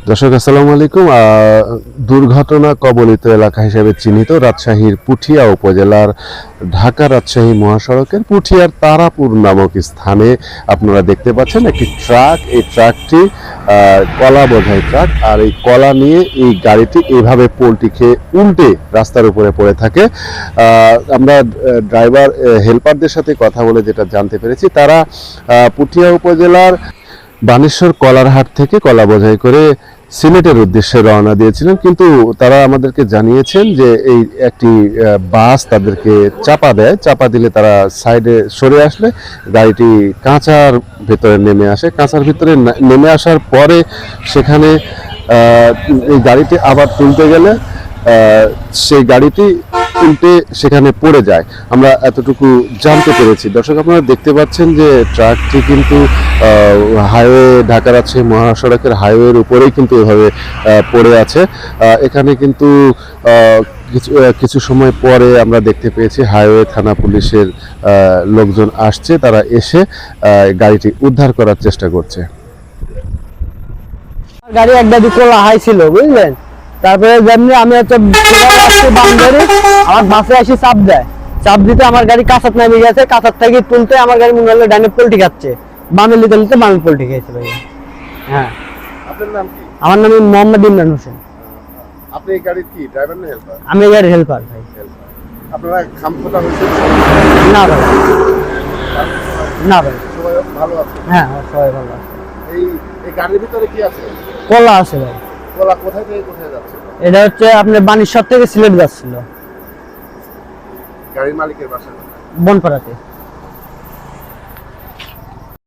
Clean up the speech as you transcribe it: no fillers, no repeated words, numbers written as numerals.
দর্শক আসসালামু আলাইকুম। দুর্ঘটনা কবলিত এলাকা হিসেবে চিহ্নিত রাজশাহীর পুঠিয়া উপজেলার ঢাকা রাজশাহী মহাসড়কের পুঠিয়ার তারাপুর নামক স্থানে আপনারা দেখতে পাচ্ছেন একটি ট্রাক। এই ট্রাকটি কলা বোঝাই ট্রাক, আর এই কলা নিয়ে এই গাড়িটি এইভাবে পোলটি খেয়ে উল্টে রাস্তার উপরে পড়ে থাকে। আমরা ড্রাইভার হেল্পারদের সাথে কথা বলে যেটা জানতে পেরেছি, তারা পুঠিয়া উপজেলার বানেশ্বর কলারহাট থেকে কলা বোঝাই করে সিলেটের উদ্দেশ্যে রওনা দিয়েছিলেন, কিন্তু তারা আমাদেরকে জানিয়েছেন যে এই একটি বাস তাদেরকে চাপা দিলে তারা সাইডে সরে আসলে গাড়িটি কাঁচার ভেতরে নেমে আসে। কাঁচার ভিতরে নেমে আসার পরে সেখানে এই গাড়িটি আবার তুলতে গেলে সেই গাড়িটি উল্টে সেখানে পড়ে যায়। আমরা এতটুকু জানতে পেরেছি। দর্শক আপনারা দেখতে পাচ্ছেন যে ট্রাকটি কিন্তু হাইওয়ে ঢাকা রাজশাহী মহাসড়কের হাইওয়ের উপরেই কিন্তু এভাবে পড়ে আছে। এখানে কিন্তু কিছু সময় পরে আমরা দেখতে পেয়েছি হাইওয়ে থানা পুলিশের লোকজন আসছে, তারা এসে গাড়িটি উদ্ধার করার চেষ্টা করছে। গাড়ি একটা দিকলা হাই ছিল, বুঝলেন? তারপরে যেমনি আমি আমার বাসে আসি চাপ দিতে আমার গাড়ি কাঁচাত নামে গেছে। কাঁচাত থেকে তুলতে আমার গাড়ি মনে হলো ডাইনে পোল্টি খাচ্ছে, বামে নিতে বামে পোল্টি খেয়েছে ভাই। হ্যাঁ, আপনার নাম কি? আমার নাম মোহাম্মদ ইমরান হোসেন। আপনি এই গাড়ির কি ড্রাইভার না হেল্পার? আমি গাড়ির হেল্পার ভাই। আপনারা খামখোটা হয়েছে? না ভাই, না ভাই, সবাই ভালো আছে? হ্যাঁ সবাই ভালো আছে। এই গাড়ির ভিতরে কি আছে? কলা আছে ভাই। কলা কোথায় থেকে কোথায় যাচ্ছে? এটা হচ্ছে আপনার বানেশ্বর থেকে সিলেট যাচ্ছিল, গাড়ির মালিকের বাসা বনপাড়াতে।